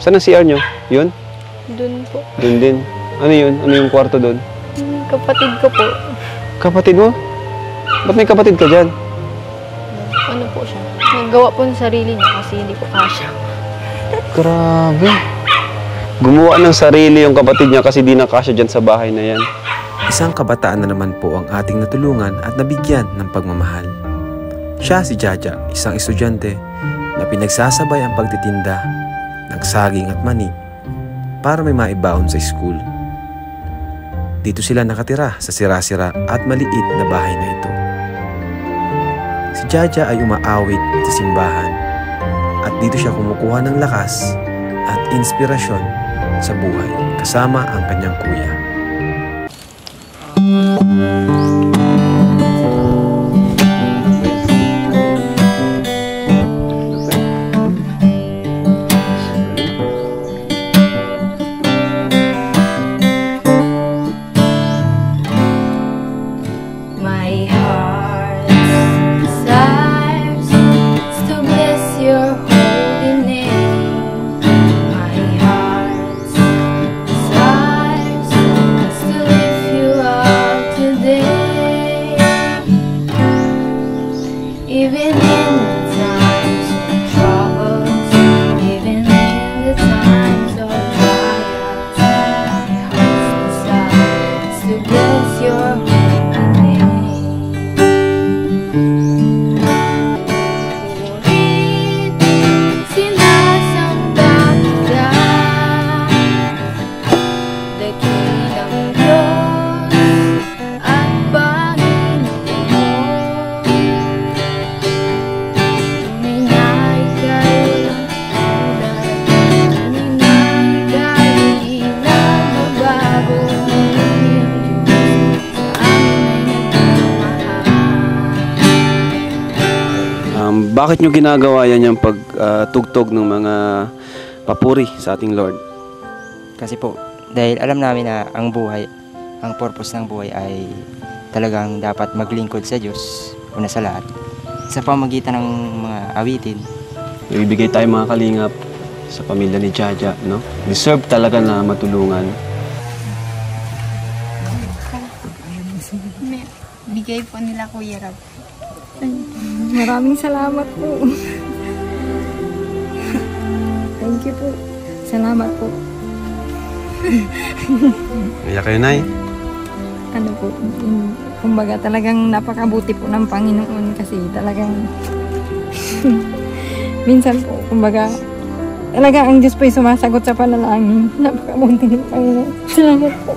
Saan ang CR nyo? Yun? Doon po. Doon din. Ano yun? Ano yung kwarto doon? Kapatid ko po. Kapatid mo? Ba't may kapatid ka dyan? Ano po siya? Naggawa po ng sarili niya kasi hindi po kasya. Grabe. Gumawa ng sarili yung kapatid niya kasi di na kasya dyan sa bahay na yan. Isang kabataan na naman po ang ating natulungan at nabigyan ng pagmamahal. Siya si Jaja, isang estudyante na pinagsasabay ang pagtitinda ng saging at mani para may maibaon sa school. Dito sila nakatira sa sira-sira at maliit na bahay na ito. Si Jaja ay umaawit sa simbahan at dito siya kumukuha ng lakas at inspirasyon sa buhay kasama ang kanyang kuya. Bakit nyo ginagawa yan yung pagtugtog ng mga papuri sa ating Lord? Kasi po, dahil alam namin na ang buhay, ang purpose ng buhay ay talagang dapat maglingkod sa Diyos, una sa lahat. Sa pamagitan ng mga awitin. Ibigay tayo mga kalingap sa pamilya ni Jaja, no? Deserve talaga na matulungan. Bigay po nila Kuya Rab. Maraming salamat po. Thank you po. Salamat po. Iyak kayo, Nay. Ano po, kumbaga talagang napakabuti po ng Panginoon kasi talagang minsan po, kumbaga talagang ang Diyos po ay sumasagot sa panalangin. Napakabuti ng Panginoon. Salamat po.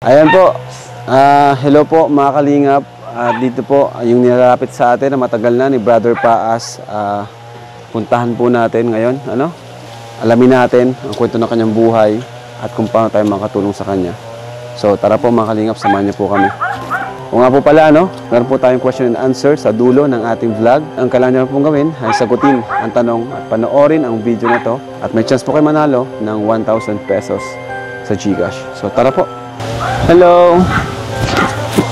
Ayan po, hello po mga kalingap. Dito po yung nilalapit sa atin na matagal na ni Brother Paas. Puntahan po natin ngayon, alamin natin ang kwento ng kanyang buhay at kung paano tayo makatulong sa kanya. So tara po mga kalingap, samahan niyo po kami. O nga po pala, meron po tayong question and answer sa dulo ng ating vlog. Ang kailangan niyo pong gawin ay sagutin ang tanong at panoorin ang video na to. At may chance po kayo manalo ng 1,000 pesos sa GCash. So tara po. Hello!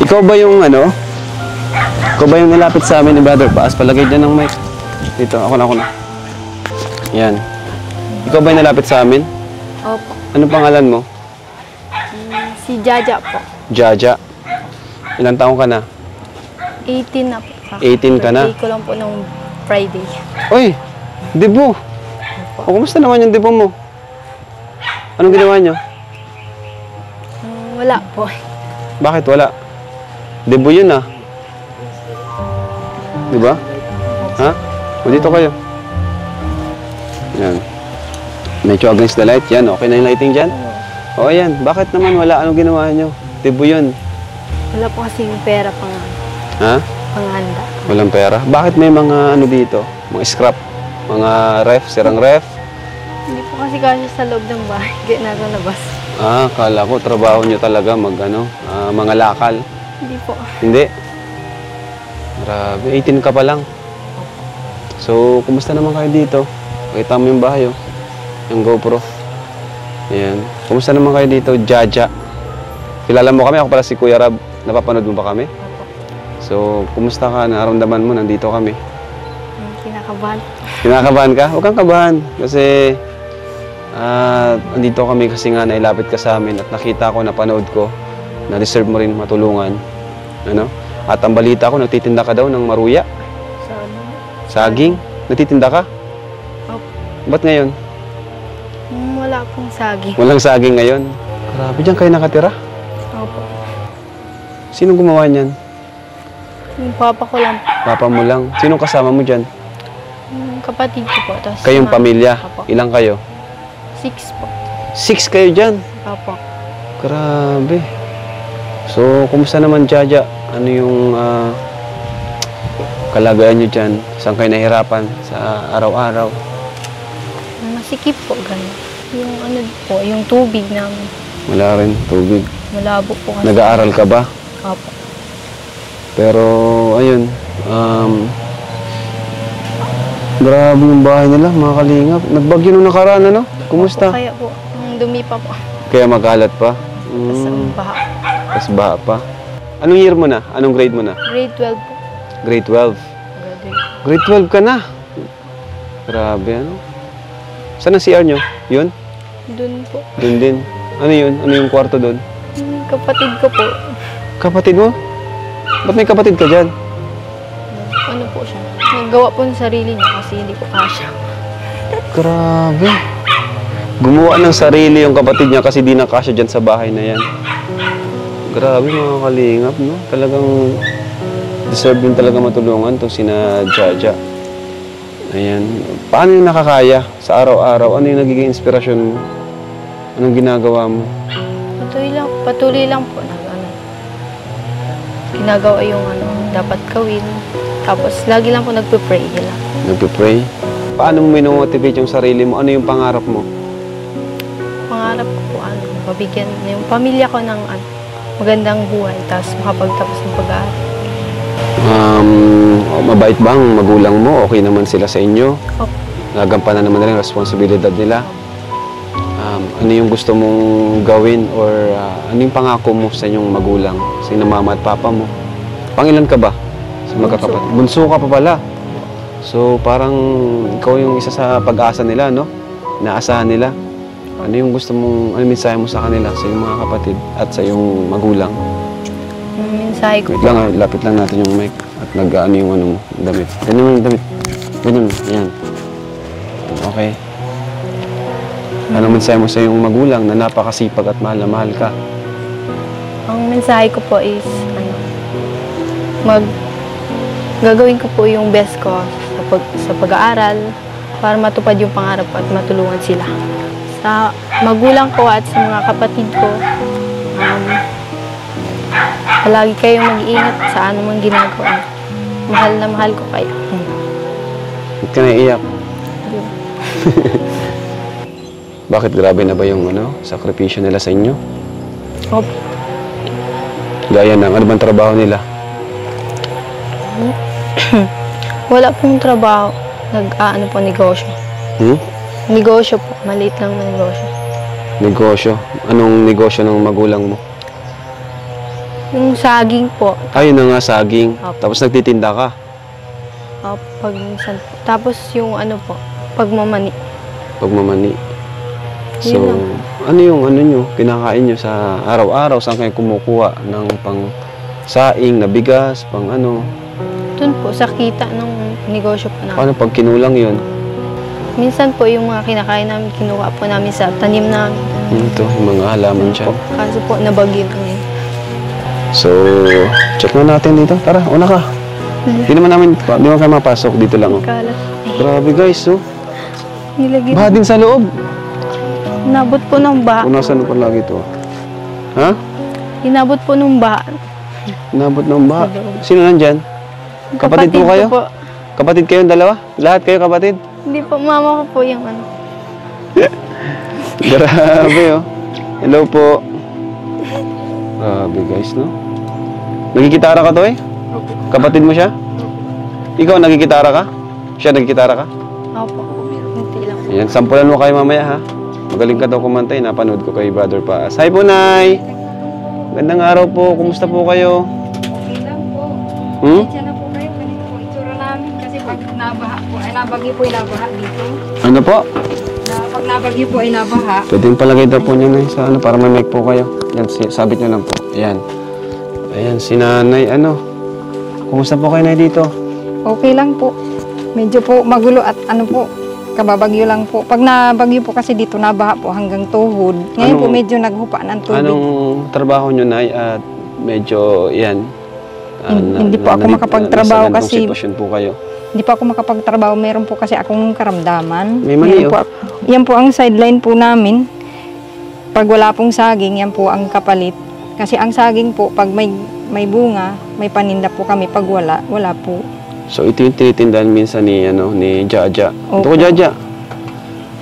Ikaw ba yung Ikaw ba yung nilapit sa amin ni Brother Paas? Palagay dyan ng mic. Dito, ako na. Yan. Ikaw ba yung nilapit sa amin? Opo. Anong pangalan mo? Si Jaja po. Jaja. Ilang taong ka na? 18 na po. 18 ka na? Birthday ko lang po nung Friday. Uy! Debo! O, kumusta naman yung debo mo? Anong ginawa nyo? Wala po. Bakit wala? Debo yun Diba? Ha? O dito kayo. Yan. Medyo against the light. Yan, okay na yung lighting dyan? O yan, bakit naman wala? Anong ginawa nyo? Debo yun. Wala po kasing pera Ha? panganda. Walang pera? Bakit may mga dito? Mga scrap? Mga ref? Sirang ref? Hindi po kasi sa loob ng bahay. Kaya nasa labas. Kala ko trabaho nyo talaga mga lakal. Hindi po. Hindi? Grabe, 18 ka pa lang. So, kumusta naman kayo dito? Pakita mo yung bahay, oh. Yung GoPro. Ayan. Kumusta naman kayo dito, Jaja? Kilala mo kami? Ako pala si Kuya Rab. Napapanood mo ba kami? So, kumusta ka? Naramdaman mo, nandito kami. Kinakabahan. Kinakabahan ka? Huwag kang kabahan. Kasi, andito kami kasi nga nailapit ka sa amin at nakita ko, napanood ko, na deserve mo rin matulungan. Ano? At ang balita ko, nagtitinda ka daw ng maruya. So, ano? Saging? Nagtitinda ka? Opo. Ba't ngayon? Wala pong saging. Walang saging ngayon? Grabe, dyan kayo nakatira? Opo. Sinong gumawa niyan? Yung papa ko lang po. Papa mo lang. Sinong kasama mo dyan? Yung kapatid ko po. Tapos Kayong mama. pamilya? Opo. Ilang kayo? 6 po. 6 kayo dyan? Opo. Grabe. So, kumusta naman, Jaja? Ano yung kalagayan nyo dyan? Saan kayo nahirapan sa araw-araw? Masikip po, gano'n. Yung ano po, yung tubig namin. Wala rin, tubig. Malabo po kasi. Nag-aaral ka ba? Opo. Pero, ayun, grabe yung bahay nila, mga kalingap. Nagbagyo nung nakaraan, ano? Kumusta? Kaya po, ang dumi pa po. Kaya magalat pa? Tapos ang baha. Tapos baha pa. Anong year mo na? Anong grade mo na? Grade 12 po. Grade 12. Graduate. Grade 12 ka na. Grabe, ano? Saan ang CR nyo? Yun? Doon po. Doon din. Ano yun? Ano yung kwarto doon? Yung kapatid ko po. Kapatid mo? Ba't may kapatid ka dyan? Ano po siya? Naggawa po ng sarili niya kasi hindi ko kasya. Grabe. Gumawa ng sarili yung kapatid niya kasi di nakasya dyan sa bahay na yan. Grabe, mga kalingap, no? Talagang deserve din talaga matulungan itong sina Jaja. Ayan. Paano yung nakakaya sa araw-araw? Ano yung nagiging inspirasyon mo? Anong ginagawa mo? Patuloy lang po na ano. Ginagawa yung ano, dapat gawin. Tapos lagi lang po nagpe-pray lang. Nagpe-pray? Paano mo minomotivate yung sarili mo? Ano yung pangarap mo? Pangarap ko po ano, mabigyan yung pamilya ko ng ano, magandang buhay. Tapos makapagtapos ng pag-aaral. Mabait ba ang magulang mo? Okay naman sila sa inyo? Opo. Nagampanan naman nila yung responsibilidad nila? Ano yung gusto mong gawin or ano yung pangako mo sa inyong magulang, sa inyong mama at papa mo? Pangilan ka ba sa magkakapatid? Bunso ka pa pala. So parang ikaw yung isa sa pag-asa nila, no? Inaasahan nila. Ano yung gusto mong, ano mensahe mo sa kanila, sa iyong mga kapatid at sa iyong magulang? Yung mensahe ko Wait lang, lapit lang natin yung mic at nag-ano yung ano, damit. Ganyan mo yung damit. Ganyan mo, yan. Okay. Ano mensahe mo sa iyong magulang na napakasipag at mahal na mahal ka? ang mensahe ko po is ano, gagawin ko po yung best ko sa pag-aaral para matupad yung pangarap ko at matulungan sila. Sa magulang ko at sa mga kapatid ko, palagi kayong mag-iingat sa anumang ginagawa. Mahal na mahal ko kayo. Ba't ka naiiyak? Bakit grabe na ba yung sakripisyo nila sa inyo? Opo. Gaya ng ano bang trabaho nila? Wala pong trabaho. Nag-ano po, negosyo. Negosyo po. Maliit lang na negosyo. Negosyo? Anong negosyo ng magulang mo? Yung saging po. Ayun na nga, saging. Opo. Tapos nagtitinda ka. Pag minsan po. Tapos yung ano po, pagmamani. Pagmamani. So, Yun lang. ano yung nyo, kinakain nyo sa araw-araw? Saan kayo kumukuha ng pang saing na bigas, pang ano? Doon po, sa kita ng negosyo po namin. Paano pag kinulang yun? Minsan po yung mga kinakain namin, kinuha po namin sa tanim namin. Ito, yung mga halaman Ano dyan. po, kaso po, nabagyo ngayon. So, check na natin dito. Tara, una ka. Di naman kayo mapasok dito lang. Oh. Kalat. Grabe guys, oh. Nilagay. Baha din sa loob. Inabot po ng baha. Kung nasaan pa lagi ito? Ha? Inabot po ng baha. Inabot ng baha. Sino nandyan? Kapatid mo ko kayo? Po. Kapatid kayong dalawa? Lahat kayo kapatid? Hindi po, mama ko po yung ano. Grabe, oh. Hello po. Grabe guys, no? Nagigitara ka to eh? Kapatid mo siya? Ikaw, nagigitara ka? Siya, nagkitara ka? Opo. Hindi lang. Ayan, sampulan mo kayo mamaya ha. Magaling ka daw kumanta, napanood ko kay Brother Paas. Hi po, Nay! Gandang araw po, kumusta po kayo? Okay lang po. Hmm? Pasensya na po kayo. Ganito po itsura namin. Kasi pag nabaha po, ay nabagyo po ay nabaha dito. Ano po? Pag nabagyo po ay nabaha. Pwedeng palagay daw po niyo na sa ano, para may mic po kayo. Yan, sabit niyo lang po. Ayan. Ayan, si Nanay, ano? Kumusta po kayo, Nay, dito? Okay lang po. Medyo po magulo at ano po, kababagyo lang po. Pag nabagyo po kasi dito, nabaha po hanggang tuhod. Ngayon po medyo naghupa ng tubig. Anong trabaho niyo, Nay? At medyo, yan. Hindi po ako makapagtrabaho nasa ganitong kasi- sitwasyon po kayo. Hindi pa ako makapagtrabaho. Meron po kasi akong karamdaman. May mali, Meron po, yan po ang sideline po namin. Pag wala pong saging, yan po ang kapalit. Kasi ang saging po, pag may bunga, may paninda po kami. Pag wala, wala po. So, ito yung tinitindahan minsan ni, ni Jaja. Ito ko, Opo. Jaja.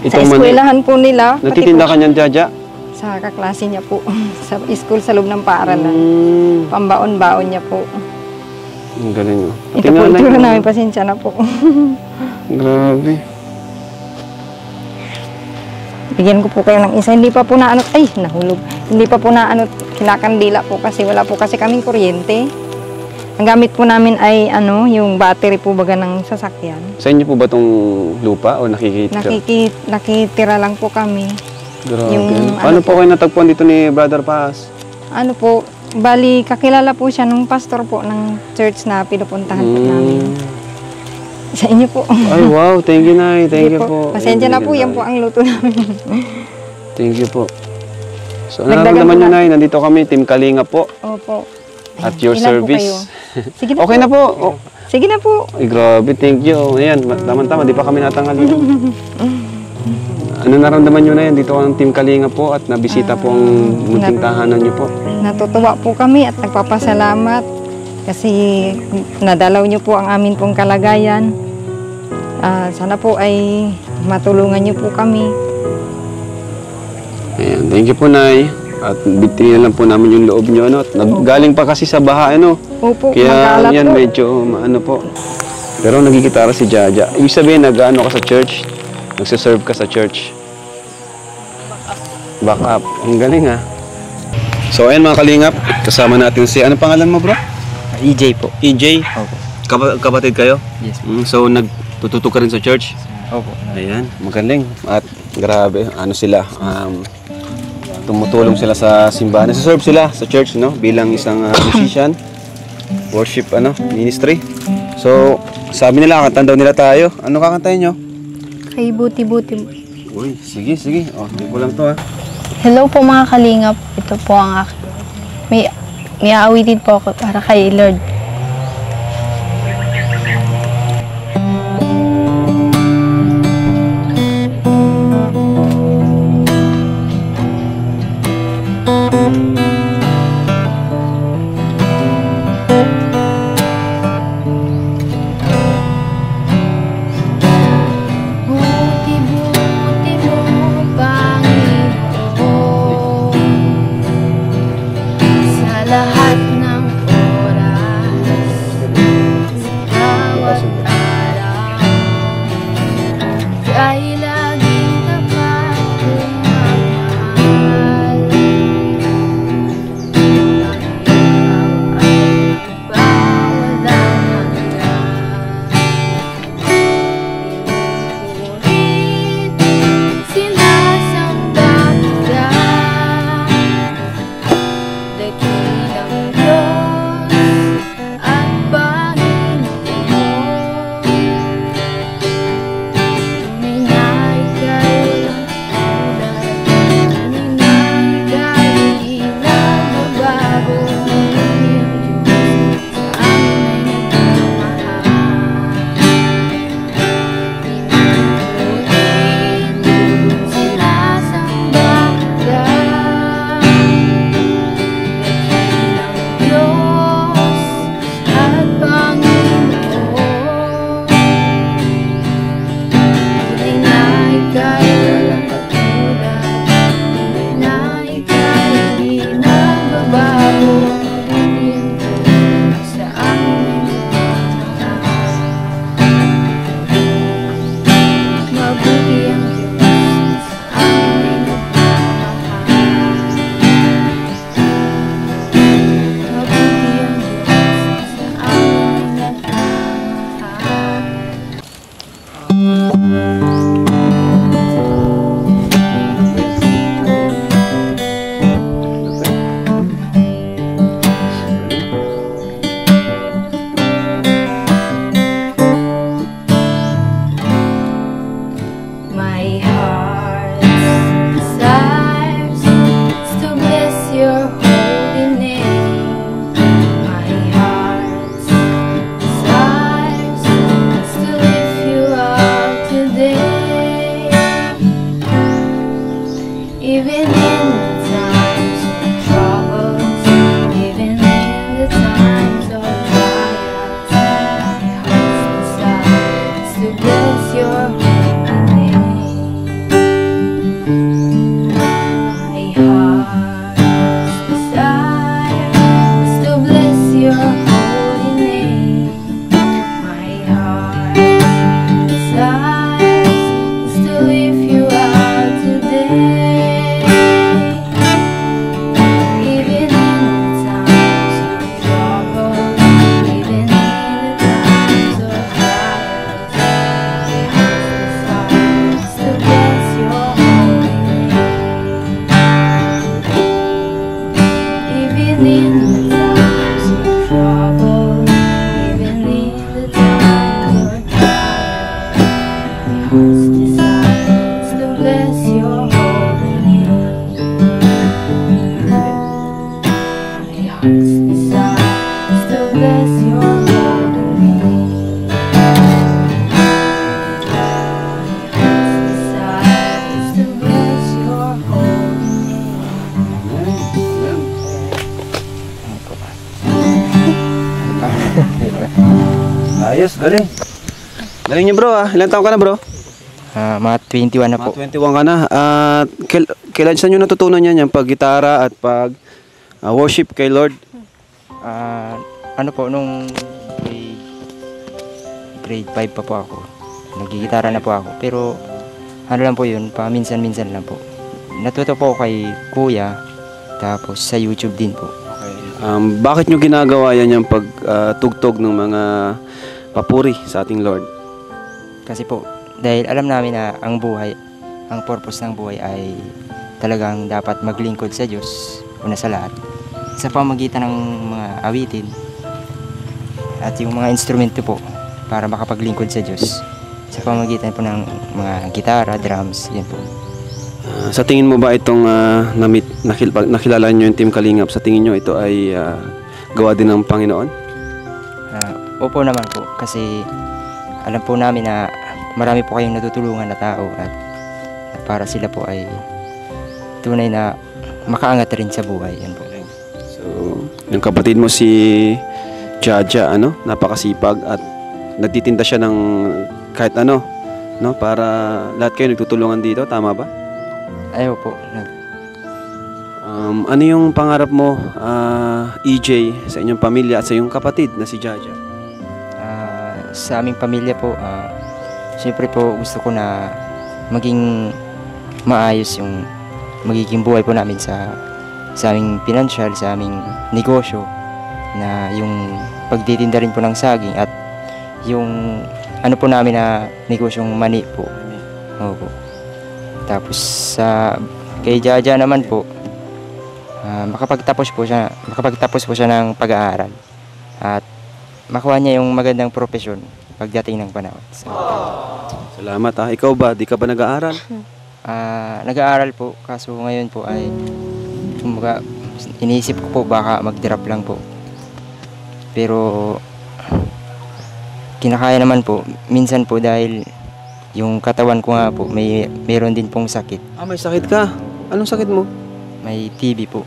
Sa eskwelahan po nila, pati Natitinda po ka niyan, Jaja? sa kaklase niya po. Sa school, sa loob ng paaralan. Pambaon-baon niya po. Ang galing, oh. Ito po, itsura namin. Pasensya na po. Grabe. Bigyan ko po kayo ng isa. Hindi pa po naanot. Ay, nahulog. Hindi pa po naanot. Kinakandila po kasi wala po kasi kaming kuryente. Ang gamit po namin ay ano, yung battery po baga ng sasakyan. Sa inyo po ba itong lupa o nakikita? Nakitira lang po kami. Grabe. yung Paano ano po kayo natagpuan dito ni Brother Paz? Ano po, bali kakilala po siya nung pastor po ng church na pinupuntahan po namin. Sa inyo po. Ay, wow. Thank you, Nay. Thank you Sige po. Pasensya na po, yan po ang luto namin. Thank you po. So, Dagdagan nararamdaman ko nyo, na. Nay. Nandito kami, Team Kalinga po. Opo. At your Ilan po kayo? service. Sige na Okay po. na po. Oh. Sige na po. Ay, grabe. Thank you. Ayan, tama-tama. Di pa kami natanghali. Ano naramdaman nyo na yan? Dito ang Team Kalinga po at nabisita po ang munting tahanan nyo po. Natutuwa po kami at nagpapasalamat kasi nadalaw niyo po ang amin pong kalagayan. Sana po ay matulungan niyo po kami. Ayan, thank you po, Nay. At bitin lang po namin yung loob nyo. Ano? At galing pa kasi sa baha, ano? Opo, Kaya mag-aalat yan, po. medyo ano po. Pero nagigitara si Jaja. Ibig sabihin, nag-ano ka sa church? Nagsiserve ka sa church? Back up. Ang galing, ha? So, ayan mga kalingap. Kasama natin si... Ano pangalan mo, bro? EJ po. EJ? Opo. Kapatid kayo? Yes po. So, nagtututo ka rin sa church? Opo. Ayan, magaling. At grabe, ano sila, tumutulong sila sa simbahan. Nasa-serve sila sa church, no? Bilang isang musician, worship, ministry. So, sabi nila, kakantahan daw nila tayo. Ano kakantahin nyo? Kay buti-buti. Uy, sige, sige. O, hindi ko lang to, ha. Hello po mga kalingap. Ito po ang akin. May aawitin po ako para kay Lord. Buti-buti mo, Panginoon, sa lahat ng oras. Ayos, galing. Galing niyo bro ah. Ilan taon ka na bro? Mga 21 na po. Mga 21 ka na. At kailan saan nyo natutunan yan yung pag-gitara at pag worship kay Lord? Ano po, nung grade 5 pa po ako, nagigitara na po ako. Pero ano lang po yun, paminsan-minsan lang po. Natuto po ako kay kuya, tapos sa YouTube din po. Okay. Bakit nyo ginagawa yan yung pagtugtog ng mga papuri sa ating Lord? Kasi po, dahil alam namin na ang buhay, ang purpose ng buhay ay talagang dapat maglingkod sa Diyos, una sa lahat. Sa pamagitan ng mga awitin at yung mga instrumento po para makapaglingkod sa Diyos. Sa pamagitan po ng mga gitara, drums, yan po. Sa tingin mo ba itong nakilala nyo yung Team Kalingap, sa tingin nyo ito ay gawa din ng Panginoon? Opo naman po, kasi alam po namin na marami po kayong natutulungan na tao at para sila po ay tunay na makaangat rin sa buhay. Yan po. So, yung kapatid mo si Jaja, napakasipag at nagtitinda siya ng kahit ano, no, para lahat kayo nagtutulungan dito, tama ba? Ayaw po. Ano yung pangarap mo, EJ, sa inyong pamilya at sa iyong kapatid na si Jaja? Sa aming pamilya po, siyempre po gusto ko na maging maayos yung magiging buhay po namin sa aming financial, sa aming negosyo, na yung pagtitinda rin po ng saging at yung ano po namin na negosyong mani po. Opo. Tapos kay Jaja naman po, makapagtapos po siya ng pag-aaral at makuha niya yung magandang profesyon pagdating ng panahon. Salamat ha. Ikaw ba? Di ka ba nag-aaral? Nag-aaral po, kaso ngayon po ay iniisip ko po baka mag-drop lang po. Pero kinakaya naman po. Minsan po dahil yung katawan ko nga po, mayroon din pong sakit. May sakit ka? Anong sakit mo? May TB po.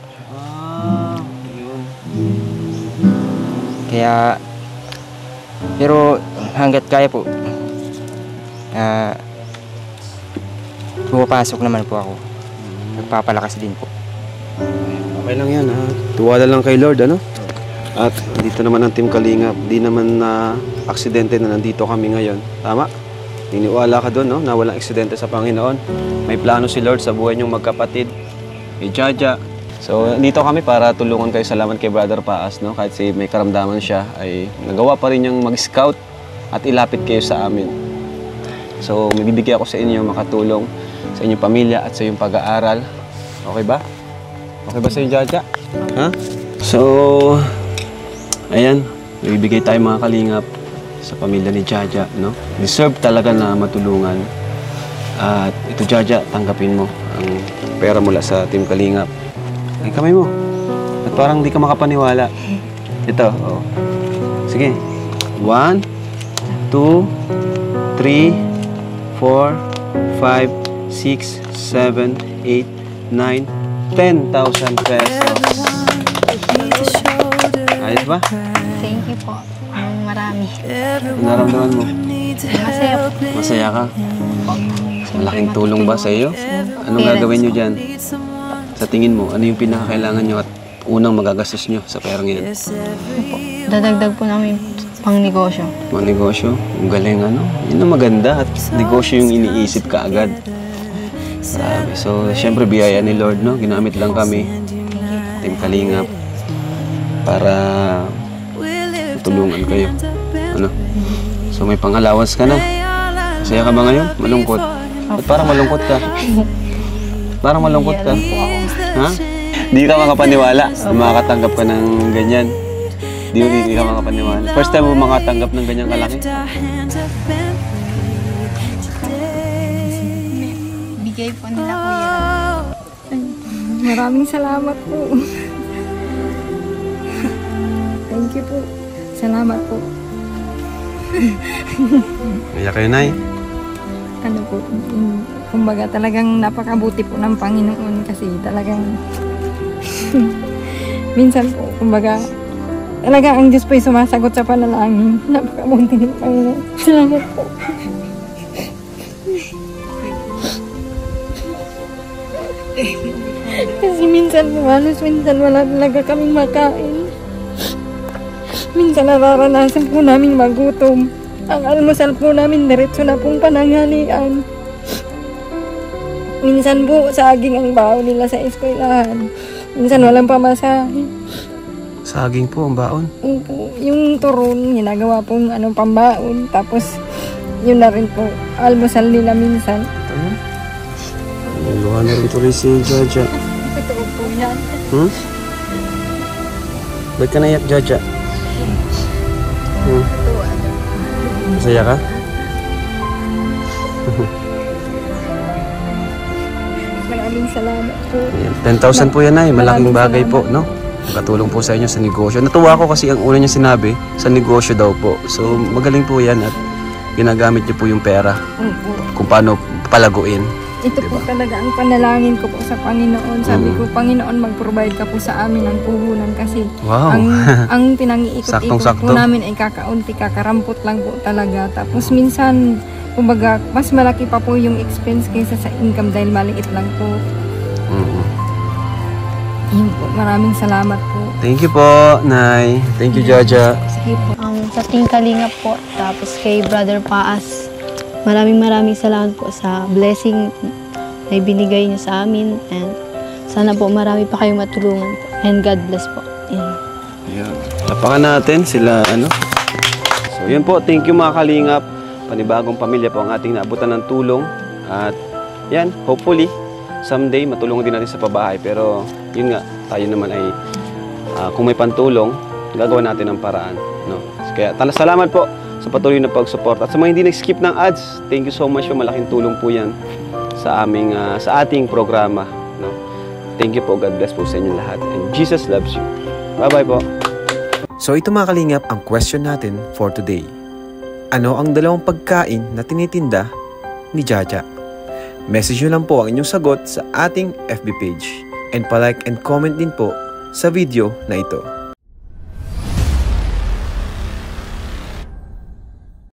Kaya, pero hanggat kaya po, pumapasok naman po ako. Nagpapalakas din po. Okay lang yan ha. Tuwala lang kay Lord, At dito naman ang Team Kalingap. Di naman na aksidente na nandito kami ngayon. Tama? Niniwala ka doon, na walang aksidente sa Panginoon. May plano si Lord sa buhay niyong magkapatid. Kay Jaja. So, dito kami para tulungan kayo. Salamat kay Brother Paas, Kahit may karamdaman siya, ay nagawa pa rin niyang mag-scout at ilapit kayo sa amin. So, may bibigyan ako sa inyo makatulong sa inyong pamilya at sa iyong pag-aaral. Okay ba? Okay ba sa inyo, Jaja? Ha? So, ayan. May bibigay tayo mga kalingap sa pamilya ni Jaja, Deserve talaga na matulungan. At ito, Jaja, tanggapin mo ang pera mula sa Team Kalingap. Ay, kamay mo. At parang di ka makapaniwala. Ito, Sige. 1, 2, 3, 4, 5, 6, 7, 8, 9, 10,000 pesos. Ayos ba? Thank you po. Marami. Ano naramdaman mo? Masaya po. Masaya ka? Malaking tulong ba sa iyo? Anong gagawin nyo dyan? Sa tingin mo, ano yung pinakakailangan nyo at unang magagastos nyo sa perang yan? Po. Dadagdag po namin pang negosyo. Mga negosyo? Ang galing, Yun ang maganda at negosyo yung iniisip ka agad. Grabe. So, syempre, biyaya ni Lord, Ginamit lang kami, Team Kalingap, para tulungan kayo. So, may pang-allowance ka na. Masaya ka ba ngayon? Malungkot? Ba't parang malungkot ka? Parang malungkot ka. Ha? Di ka makapaniwala na makakatanggap ka ng ganyan. Di ka makapaniwala. First time mo makatanggap ng ganyang kalaki? Bigay po nila Kuya. Maraming salamat po. Thank you po. Salamat po. Kaya kayo, Nay. Kumbaga talagang napakabuti po ng Panginoon kasi talagang minsan po, kumbaga Talaga ang Diyos po'y sumasagot sa panalangin. Napakabuti ng Panginoon. Salamat po. Kasi minsan po, halos minsan wala talaga kaming makain. Minsan nararanasan po namin magutom. Ang almusal po namin diretso na pong pananghalian. Minsan po saging ang baon nila sa eskwelahan. Minsan walang pamasahe. Saging po ang baon. Yung turon, ginagawa pong pambaon. Tapos yun na rin po, almusal nila minsan. Nagawa na rin tuloy si Jaja. Totoo po yan. Ba't ka naiyak, Jaja? Masaya ka? Maraming salamat po. 10,000 po yan ay, malaking bagay po, no? Katulong po sa inyo sa negosyo. Natuwa ko kasi ang una niya sinabi, sa negosyo daw po. So magaling po yan at ginagamit niyo po yung pera kung paano palaguin. Ito po talaga ang panalangin ko po sa Panginoon. Sabi ko, Panginoon, mag-provide ka po sa amin ng puhunan kasi Wow. ang pinangiikot-ikot po Saktong-sakto. namin ay kakaunti, kakarampot lang po talaga. Tapos minsan, kumbaga, mas malaki pa po yung expense kaysa sa income dahil maliit lang po. Yun po, maraming salamat po. Thank you po, Nay. Thank you, Jaja. Sige po. Sa Team Kalingap po, tapos kay Brother Paas, maraming salamat po sa blessing na ibinigay niyo sa amin, and sana po marami pa kayong matulungan po. And God bless po. Ayan. Tapakan natin sila, So, yun po. Thank you, mga Kalingap. Panibagong pamilya po ang ating naabutan ng tulong. At, yan, hopefully, someday, matulungan din natin sa pabahay. Pero, yun nga, tayo naman ay, kung may pantulong, gagawa natin ang paraan. No? Kaya, salamat po sa patuloy na pag-support. At sa mga hindi nag-skip ng ads, thank you so much. Malaking tulong po yan sa ating programa. No? Thank you po. God bless po sa inyo lahat. And Jesus loves you. Bye-bye po. So ito mga Kalingap ang question natin for today. Ano ang dalawang pagkain na tinitinda ni Jaja? Message nyo lang po ang inyong sagot sa ating FB page. And palike and comment din po sa video na ito.